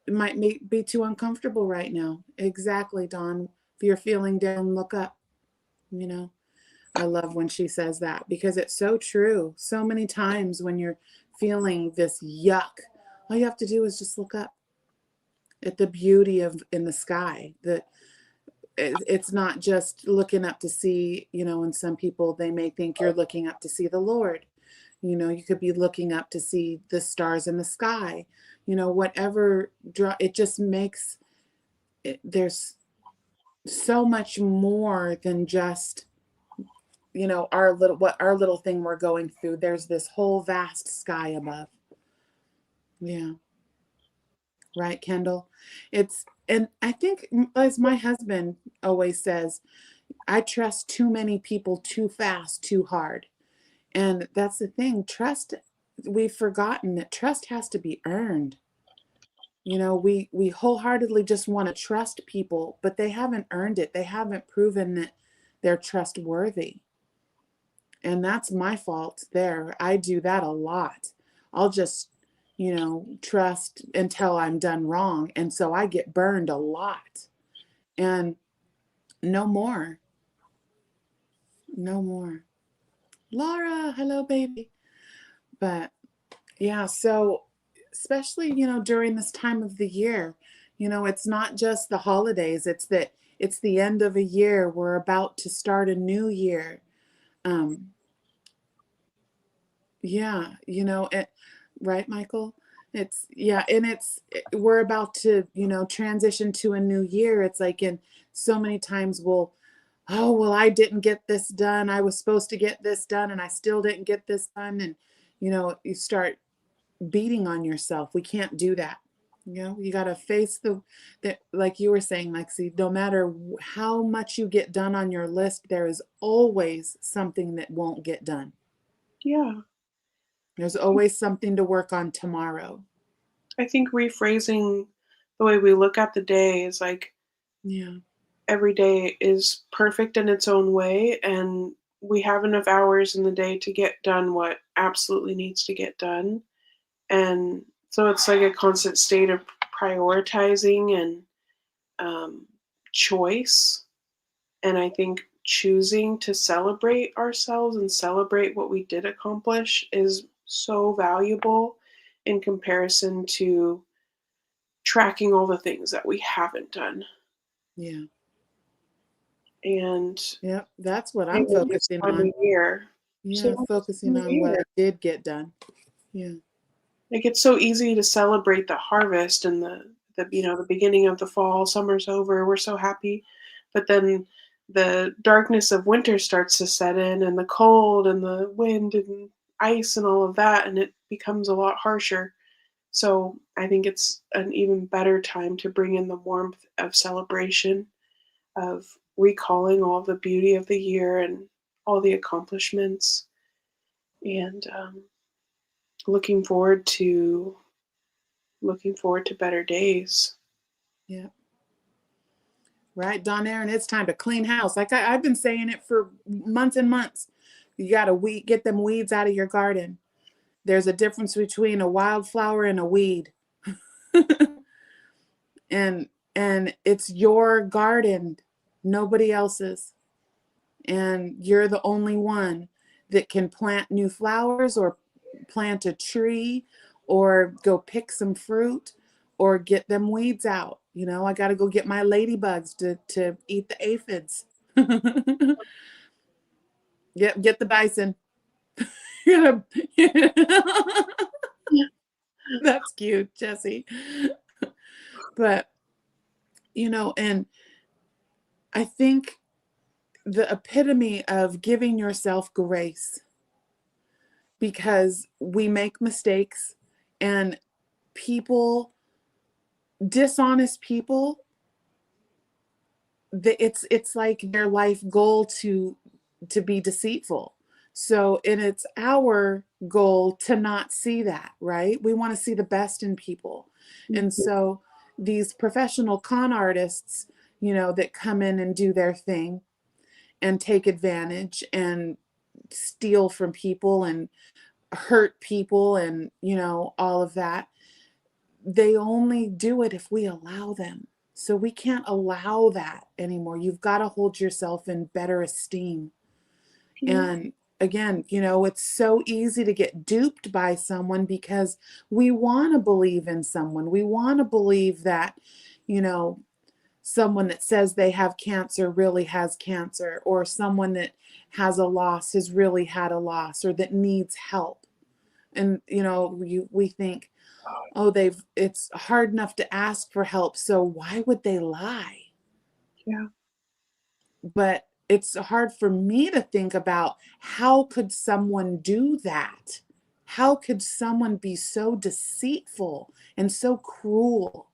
[SPEAKER 1] might be too uncomfortable right now. Exactly, Dawn. If you're feeling down, look up. You know, I love when she says that because it's so true. So many times when you're feeling this yuck, all you have to do is just look up at the beauty of in the sky. It's not just looking up to see, and some people, they may think you're looking up to see the Lord. You could be looking up to see the stars in the sky, whatever. It just makes there's so much more than just, our little thing we're going through. There's this whole vast sky above. Yeah. Right, Kendall? And I think, as my husband always says, I trust too many people too fast, too hard. And that's the thing. Trust, we've forgotten that trust has to be earned. We wholeheartedly just want to trust people, but they haven't earned it. They haven't proven that they're trustworthy. And that's my fault there. I do that a lot. I'll just, trust until I'm done wrong. And so I get burned a lot. And no more. No more. Laura, hello, baby. But yeah, so especially, during this time of the year, it's not just the holidays, it's the end of a year. We're about to start a new year. Um, yeah, right, Michael? We're about to, transition to a new year. It's like, and so many times oh, well, I didn't get this done. I was supposed to get this done and I still didn't get this done. And, you start beating on yourself. We can't do that. You got to face the, like you were saying, Lexi, no matter how much you get done on your list, there is always something that won't get done.
[SPEAKER 2] Yeah.
[SPEAKER 1] There's always something to work on tomorrow.
[SPEAKER 2] I think rephrasing the way we look at the day is like,
[SPEAKER 1] yeah,
[SPEAKER 2] every day is perfect in its own way, and we have enough hours in the day to get done what absolutely needs to get done. And so it's like a constant state of prioritizing and choice. And I think choosing to celebrate ourselves and celebrate what we did accomplish is so valuable in comparison to tracking all the things that we haven't done.
[SPEAKER 1] yeah.
[SPEAKER 2] And
[SPEAKER 1] Yep, that's what I'm focusing on.
[SPEAKER 2] Year.
[SPEAKER 1] Yeah, focusing on what I did get done. Yeah.
[SPEAKER 2] Like it's so easy to celebrate the harvest and the beginning of the fall, summer's over, we're so happy. But then the darkness of winter starts to set in, and the cold and the wind and ice and all of that, and it becomes a lot harsher. So I think it's an even better time to bring in the warmth of celebration, of recalling all the beauty of the year and all the accomplishments, and looking forward to better days.
[SPEAKER 1] Yeah. Right, Don Aaron, it's time to clean house. Like I've been saying it for months and months. You got to get them weeds out of your garden. There's a difference between a wildflower and a weed. and it's your garden, nobody else's. And you're the only one that can plant new flowers or plant a tree or go pick some fruit or get them weeds out. You know, I got to go get my ladybugs to eat the aphids. Get the bison. That's cute, Jesse. But, you know, and I think the epitome of giving yourself grace, because we make mistakes, and people, dishonest people, it's like their life goal to be deceitful. So, and it's our goal to not see that, right? We want to see the best in people. And so these professional con artists, you know, that come in and do their thing and take advantage and steal from people and hurt people and, you know, all of that, they only do it if we allow them. So we can't allow that anymore. You've got to hold yourself in better esteem. And again, you know, it's so easy to get duped by someone because we want to believe in someone. We want to believe that, you know, someone that says they have cancer really has cancer, or someone that has a loss has really had a loss, or that needs help. And, you know, we think, oh, it's hard enough to ask for help, so why would they lie?
[SPEAKER 2] Yeah.
[SPEAKER 1] But it's hard for me to think about, how could someone do that? How could someone be so deceitful and so cruel?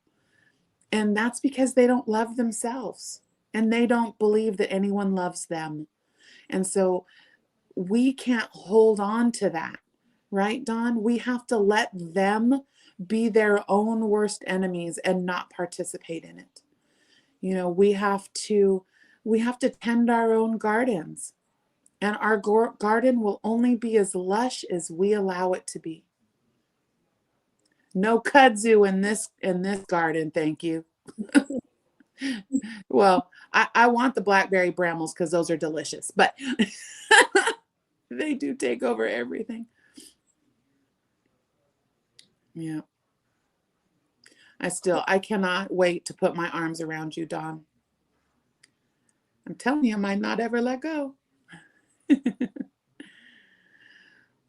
[SPEAKER 1] And that's because they don't love themselves and they don't believe that anyone loves them. And so we can't hold on to that, right, Dawn? We have to let them be their own worst enemies and not participate in it. You know, we have to tend our own gardens, and our garden will only be as lush as we allow it to be. No kudzu in this garden, thank you. Well, I want the blackberry brambles because those are delicious, but they do take over everything. Yeah. I cannot wait to put my arms around you, Dawn. I'm telling you, I might not ever let go.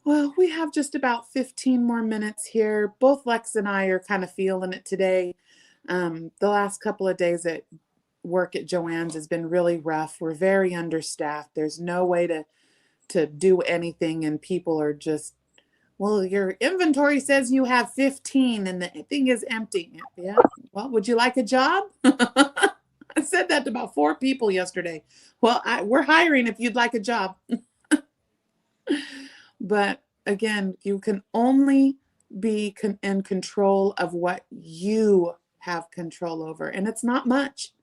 [SPEAKER 1] Well, we have just about 15 more minutes here. Both Lex and I are kind of feeling it today. The last couple of days at work at Joanne's has been really rough. We're very understaffed. There's no way to do anything, and people are just, well, your inventory says you have 15 and the thing is empty. Yeah. Well, would you like a job? I said that to about 4 people yesterday. Well, we're hiring if you'd like a job. But again, you can only be in control of what you have control over. And it's not much.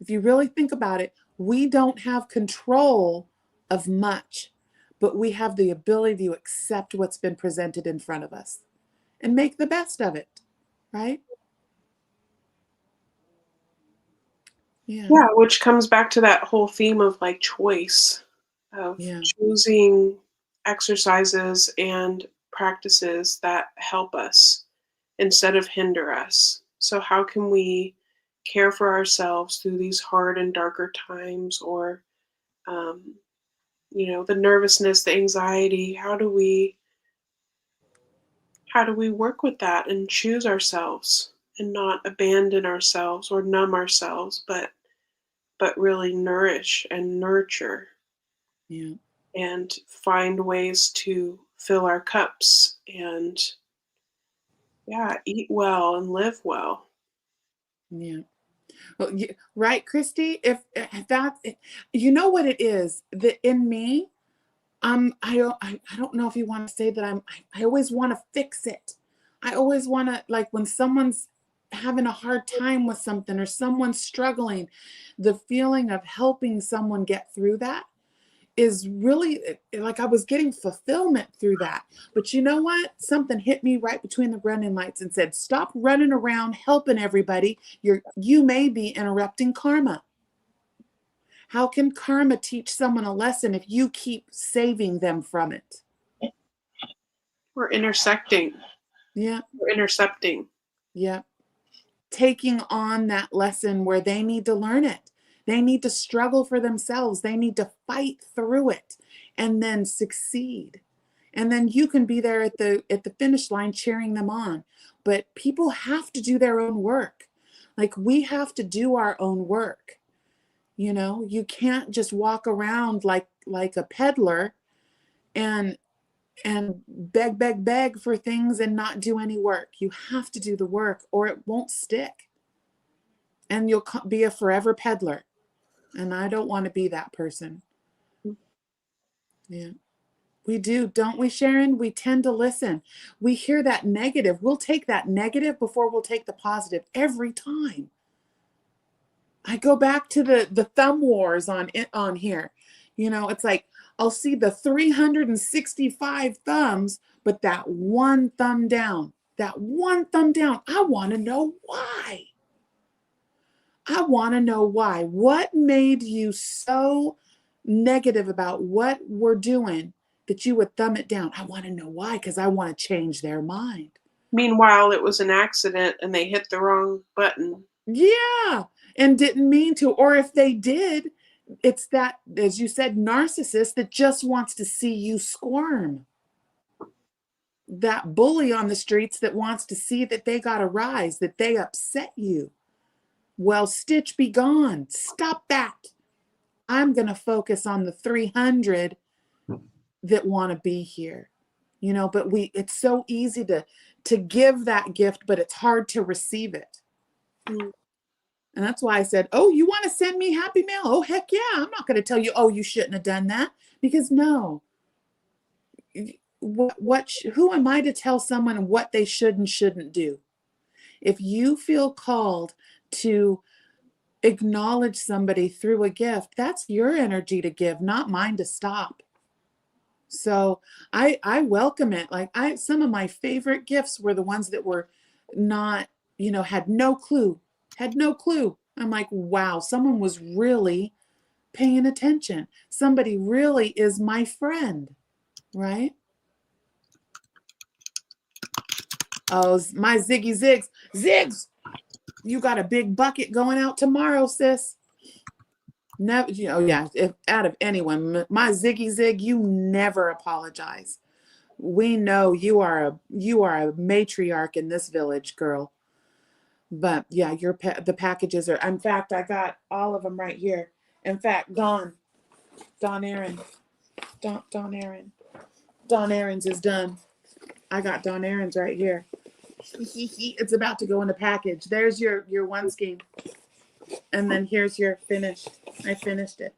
[SPEAKER 1] If you really think about it, we don't have control of much, but we have the ability to accept what's been presented in front of us and make the best of it, right? Yeah.
[SPEAKER 2] Yeah, which comes back to that whole theme of like choice, of choosing exercises and practices that help us instead of hinder us. So how can we care for ourselves through these hard and darker times, or you know, the nervousness, the anxiety? How do we work with that and choose ourselves and not abandon ourselves or numb ourselves, but really nourish and nurture, and find ways to fill our cups and eat well and live well.
[SPEAKER 1] Yeah. Well, right, Christy? If that, you know what it is, that in me, I don't know if you want to say that I always want to fix it. I always want to, like, when someone's having a hard time with something or someone's struggling, the feeling of helping someone get through that is really, like, I was getting fulfillment through that. But you know what? Something hit me right between the running lights and said, stop running around helping everybody. You may be interrupting karma. How can karma teach someone a lesson if you keep saving them from it?
[SPEAKER 2] We're intersecting.
[SPEAKER 1] Yeah.
[SPEAKER 2] We're intercepting.
[SPEAKER 1] Yeah. Taking on that lesson where they need to learn it. They need to struggle for themselves. They need to fight through it and then succeed. And then you can be there at the finish line cheering them on. But people have to do their own work. Like, we have to do our own work. You know, you can't just walk around like a peddler and beg for things and not do any work. You have to do the work or it won't stick. And you'll be a forever peddler. And I don't want to be that person. Yeah. We do, don't we, Sharon? We tend to listen. We hear that negative. We'll take that negative before we'll take the positive every time. I go back to the thumb wars on here. You know, it's like I'll see the 365 thumbs, but that one thumb down, I want to know why. I want to know why. What made you so negative about what we're doing that you would thumb it down? I want to know why, because I want to change their mind.
[SPEAKER 2] Meanwhile, it was an accident and they hit the wrong button.
[SPEAKER 1] Yeah, and didn't mean to. Or if they did, it's that, as you said, narcissist that just wants to see you squirm. That bully on the streets that wants to see that they got a rise, that they upset you. Well, Stitch, be gone. Stop that. I'm going to focus on the 300 that want to be here. You know, but it's so easy to give that gift, but it's hard to receive it. And that's why I said, oh, you want to send me happy mail? Oh, heck yeah. I'm not going to tell you, oh, you shouldn't have done that. Because no. Who am I to tell someone what they should and shouldn't do? If you feel called to acknowledge somebody through a gift, that's your energy to give, not mine to stop. So I welcome it. Like, some of my favorite gifts were the ones that were not, had no clue. I'm like, wow, someone was really paying attention. Somebody really is my friend, right? Oh, my Ziggy Zigs. Zigs, you got a big bucket going out tomorrow, sis. Never, yeah, if out of anyone, my Ziggy Zig, you never apologize. We know you are a matriarch in this village, girl. But yeah, the packages are, in fact, I got all of them right here. In fact, Don Aaron's is done. I got Don Aaron's right here. It's about to go in the package. There's your one scheme. And then here's your finished. I finished it.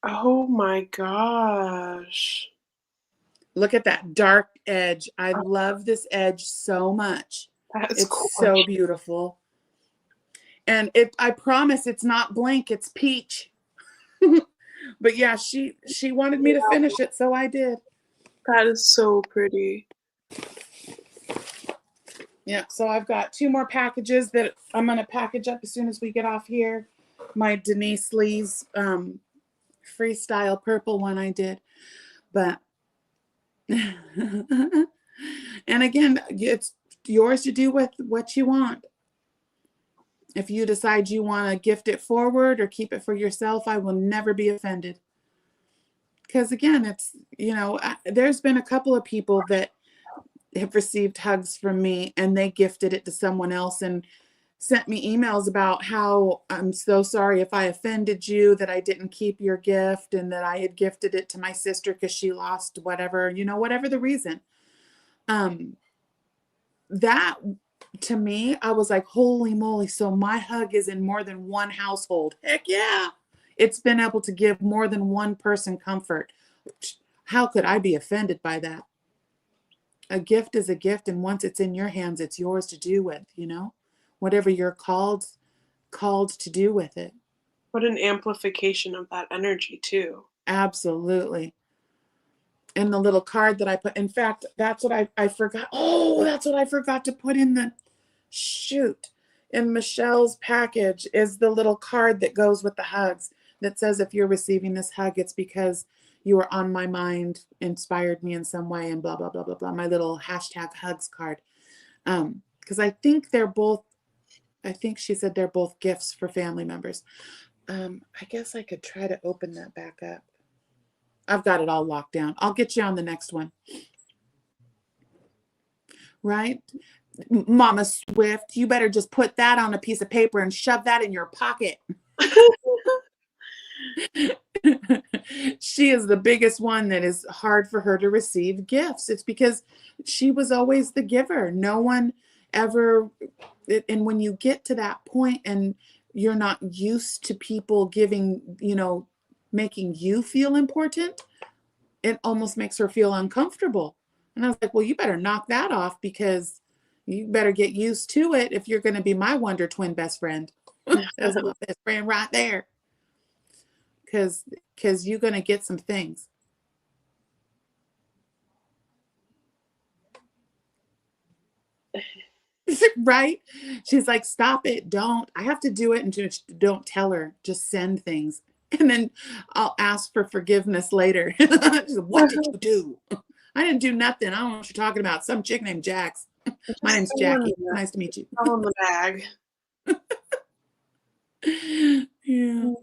[SPEAKER 2] Oh my gosh.
[SPEAKER 1] Look at that dark edge. I love this edge so much.
[SPEAKER 2] It's
[SPEAKER 1] gorgeous. So beautiful. And I promise it's not blank, it's peach. But yeah, she wanted me to finish it, so I did.
[SPEAKER 2] That is so pretty.
[SPEAKER 1] Yeah, so I've got 2 more packages that I'm going to package up as soon as we get off here. My Denise Lee's freestyle purple one I did. But, and again, it's yours to do with what you want. If you decide you want to gift it forward or keep it for yourself, I will never be offended. Because again, it's, there's been a couple of people that have received hugs from me and they gifted it to someone else and sent me emails about how I'm so sorry if I offended you, that I didn't keep your gift and that I had gifted it to my sister because she lost whatever, whatever the reason. That, to me, I was like, holy moly. So my hug is in more than one household. Heck yeah. It's been able to give more than one person comfort. How could I be offended by that? A gift is a gift, and once it's in your hands, it's yours to do with, whatever you're called to do with it.
[SPEAKER 2] What an amplification of that energy too.
[SPEAKER 1] Absolutely. And the little card that I put, in fact, that's what I forgot. Oh, that's what I forgot to put in in Michelle's package is the little card that goes with the hugs that says, if you're receiving this hug, it's because you were on my mind, inspired me in some way, and blah, blah, blah, blah, blah. My little hashtag hugs card. Because I think she said they're both gifts for family members. I guess I could try to open that back up. I've got it all locked down. I'll get you on the next one. Right? Mama Swift, you better just put that on a piece of paper and shove that in your pocket. She is the biggest one that is hard for her to receive gifts. It's because she was always the giver. No one ever, and when you get to that point and you're not used to people giving, making you feel important, it almost makes her feel uncomfortable. And I was like, well, you better knock that off, because you better get used to it if you're going to be my Wonder Twin best friend. That's my best friend right there. Because you're going to get some things. Right? She's like, stop it. Don't. I have to do it. And just don't tell her. Just send things. And then I'll ask for forgiveness later. What did you do? I didn't do nothing. I don't know what you're talking about. Some chick named Jax. My name's Jackie. Nice to meet you.
[SPEAKER 2] All in the bag.
[SPEAKER 1] Yeah.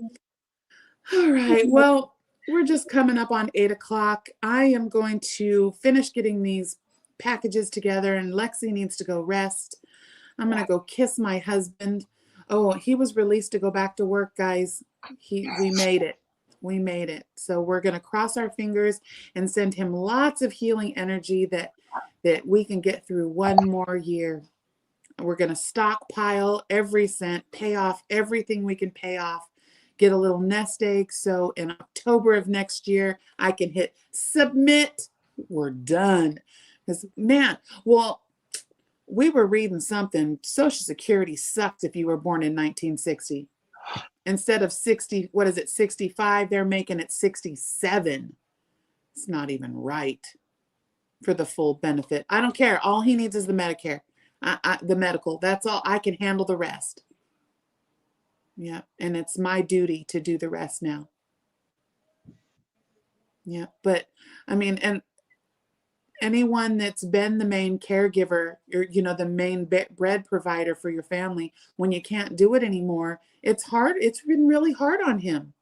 [SPEAKER 1] All right. Well, we're just coming up on 8 o'clock. I am going to finish getting these packages together, and Lexi needs to go rest. I'm going to go kiss my husband. Oh, he was released to go back to work, guys. We made it. We made it. So we're going to cross our fingers and send him lots of healing energy that we can get through one more year. We're going to stockpile every cent, pay off everything we can pay off, get a little nest egg. So in October of next year, I can hit submit. We're done. Because, man, well, we were reading something. Social Security sucks if you were born in 1960. Instead of 60, what is it, 65, they're making it 67. It's not even right for the full benefit. I don't care. All he needs is the Medicare, the medical. That's all. I can handle the rest. Yeah, and it's my duty to do the rest now. Yeah, but I mean, and anyone that's been the main caregiver, or the main bread provider for your family, when you can't do it anymore, it's hard. It's been really hard on him.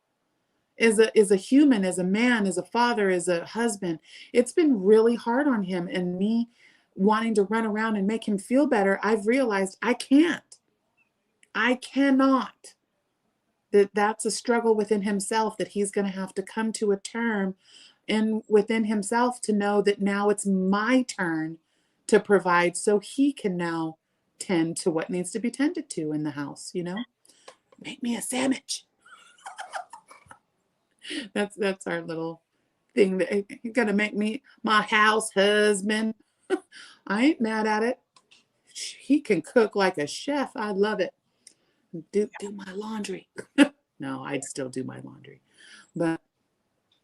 [SPEAKER 1] As a human, as a man, as a father, as a husband, it's been really hard on him. And me wanting to run around and make him feel better, I've realized I can't. I cannot. That's a struggle within himself that he's going to have to come to a term and within himself to know that now it's my turn to provide, so he can now tend to what needs to be tended to in the house. Make me a sandwich. That's our little thing that you're gonna make me my house husband. I ain't mad at it. He can cook like a chef. I love it. Do my laundry. No, I'd still do my laundry, but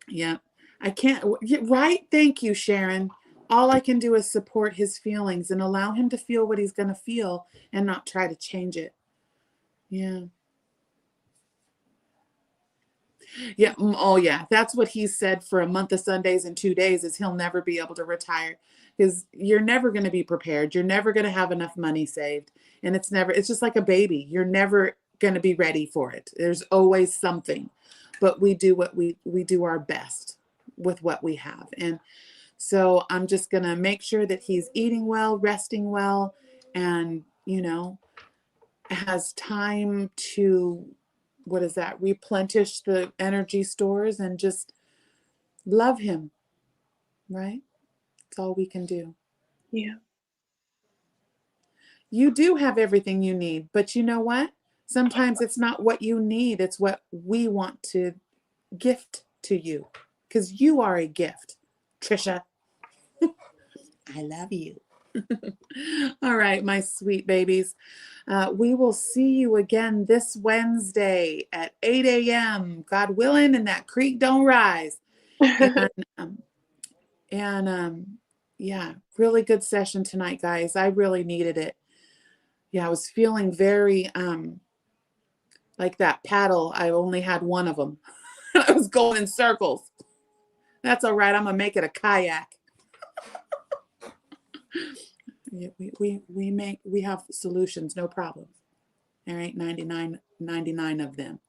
[SPEAKER 1] yeah, I can't. Right? Thank you, Sharon. All I can do is support his feelings and allow him to feel what he's gonna feel and not try to change it. Yeah. Yeah. Oh, yeah. That's what he said for a month of Sundays and 2 days is he'll never be able to retire, because you're never going to be prepared. You're never going to have enough money saved. And it's just like a baby. You're never going to be ready for it. There's always something, but we do what we do our best with what we have. And so I'm just going to make sure that he's eating well, resting well, and, has time to, replenish the energy stores and just love him, right? That's all we can do.
[SPEAKER 2] Yeah.
[SPEAKER 1] You do have everything you need, but you know what? Sometimes it's not what you need, it's what we want to gift to you, because you are a gift, Trisha. I love you. All right, my sweet babies. We will see you again this Wednesday at 8 a.m. God willing, and that creek don't rise. And yeah, really good session tonight, guys. I really needed it. Yeah, I was feeling very like that paddle. I only had one of them. I was going in circles. That's all right. I'm gonna make it a kayak. Yeah, we have solutions, no problem. There ain't 99 of them.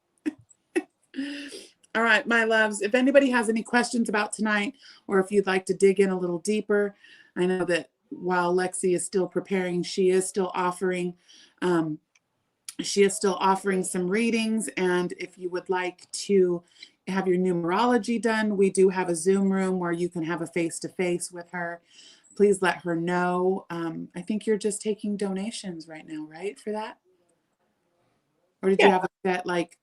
[SPEAKER 1] All right, my loves, if anybody has any questions about tonight, or if you'd like to dig in a little deeper, I know that while Lexi is still preparing, she is still offering some readings. And if you would like to have your numerology done, we do have a Zoom room where you can have a face-to-face with her. Please let her know. I think you're just taking donations right now, right, for that? Or did you have a set like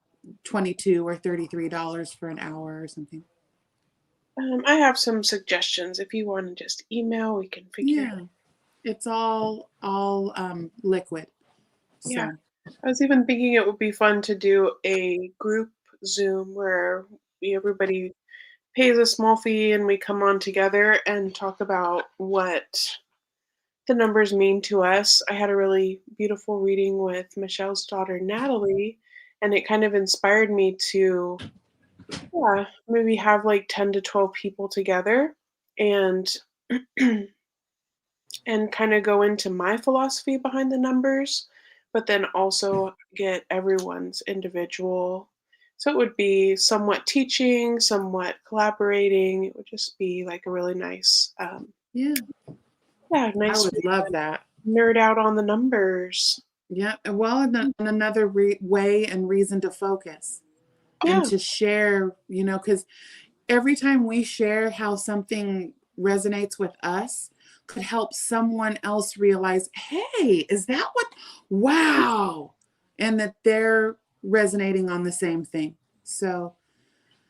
[SPEAKER 1] $22 or $33 for an hour or something?
[SPEAKER 2] I have some suggestions. If you want to just email, we can figure it out.
[SPEAKER 1] It's all liquid. So.
[SPEAKER 2] Yeah. I was even thinking it would be fun to do a group Zoom where everybody pays a small fee and we come on together and talk about what the numbers mean to us. I had a really beautiful reading with Michelle's daughter, Natalie, and it kind of inspired me to, maybe have like 10 to 12 people together and and kind of go into my philosophy behind the numbers, but then also get everyone's individual. So it would be somewhat teaching, somewhat collaborating. It would just be like a really nice,
[SPEAKER 1] nice
[SPEAKER 2] I
[SPEAKER 1] would love that.
[SPEAKER 2] Nerd out on the numbers.
[SPEAKER 1] Yeah, well, and another way and reason to focus and to share, because every time we share how something resonates with us could help someone else realize, hey, is that what, wow, and that they're resonating on the same thing. So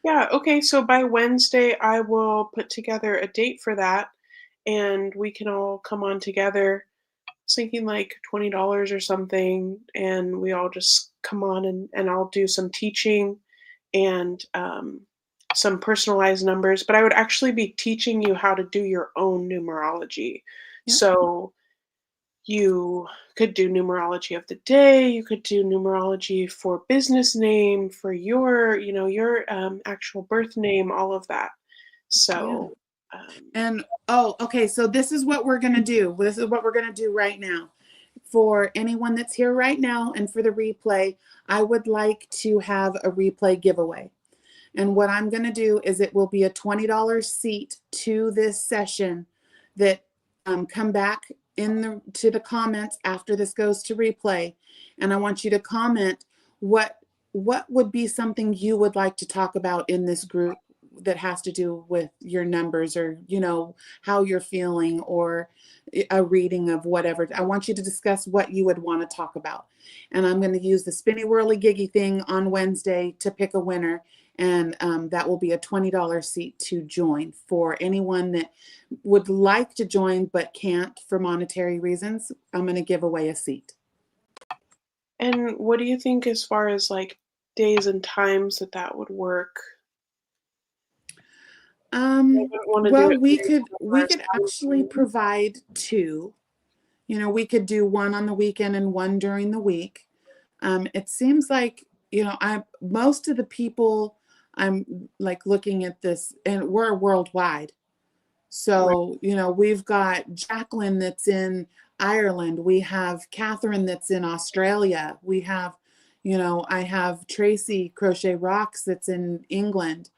[SPEAKER 2] yeah, okay, so by Wednesday I will put together a date for that and we can all come on together. Thinking like $20 or something, and we all just come on and I'll do some teaching and some personalized numbers, but I would actually be teaching you how to do your own numerology.
[SPEAKER 1] Yep.
[SPEAKER 2] So you could do numerology of the day, you could do numerology for business name, for your, your actual birth name, all of that. So
[SPEAKER 1] okay, so this is what we're going to do. This is what we're going to do right now. For anyone that's here right now and for the replay, I would like to have a replay giveaway. And what I'm going to do is it will be a $20 seat to this session that come back to the comments after this goes to replay. And I want you to comment what would be something you would like to talk about in this group that has to do with your numbers, or how you're feeling, or a reading of whatever. I want you to discuss what you would want to talk about, and I'm going to use the spinny whirly giggy thing on Wednesday to pick a winner, and that will be a $20 seat to join. For anyone that would like to join but can't for monetary reasons, I'm going to give away a seat.
[SPEAKER 2] And what do you think as far as like days and times that would work?
[SPEAKER 1] Well, we could actually provide two. We could do one on the weekend and one during the week. It seems like, most of the people I'm like looking at this, and we're worldwide. So, we've got Jacqueline that's in Ireland. We have Catherine that's in Australia. We have, I have Tracy Crochet Rocks that's in England.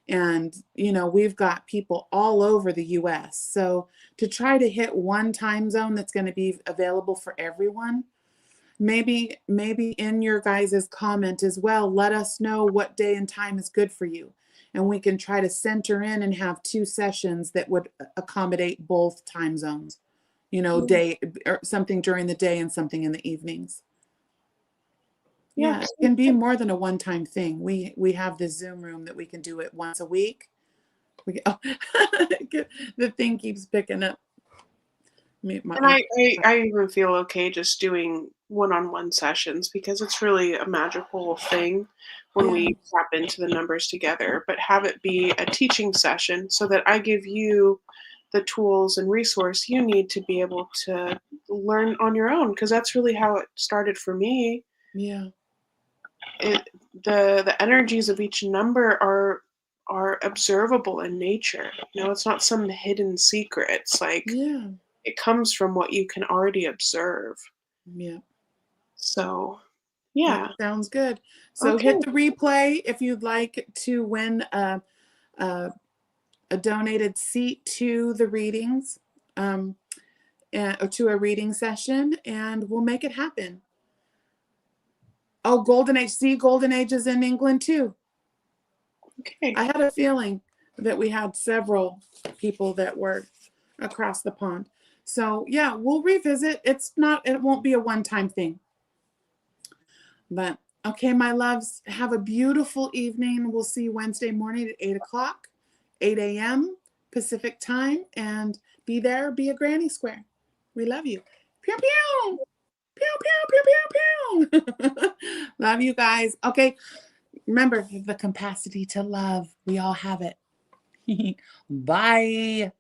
[SPEAKER 1] And, we've got people all over the US. So to try to hit one time zone that's going to be available for everyone, maybe in your guys' comment as well, let us know what day and time is good for you. And we can try to center in and have two sessions that would accommodate both time zones, day or something during the day and something in the evenings. Yeah, it can be more than a one-time thing. We have this Zoom room that we can do it once a week. The thing keeps picking up.
[SPEAKER 2] I even feel okay just doing one-on-one sessions because it's really a magical thing when we tap into the numbers together, but have it be a teaching session so that I give you the tools and resource you need to be able to learn on your own, because that's really how it started for me.
[SPEAKER 1] Yeah.
[SPEAKER 2] The energies of each number are are observable in nature. It's not some hidden secret. It's like
[SPEAKER 1] Yeah.
[SPEAKER 2] it comes from what you can already observe.
[SPEAKER 1] Yeah.
[SPEAKER 2] So,
[SPEAKER 1] That
[SPEAKER 2] yeah.
[SPEAKER 1] sounds good. So
[SPEAKER 2] Okay.
[SPEAKER 1] hit the replay if you'd like to win a, a donated seat to the readings, or to a reading session, and we'll make it happen. Oh, Golden Age. See, Golden Age is in England too.
[SPEAKER 2] Okay.
[SPEAKER 1] I had a feeling that we had several people that were across the pond. So yeah, we'll revisit. It won't be a one-time thing. But okay, my loves, have a beautiful evening. We'll see you Wednesday morning at 8 o'clock, 8 a.m. Pacific time, and be there, be a granny square. We love you. Pew, pew. Pew, pew, pew, pew, pew. Love you guys. Okay, remember the capacity to love. We all have it. Bye.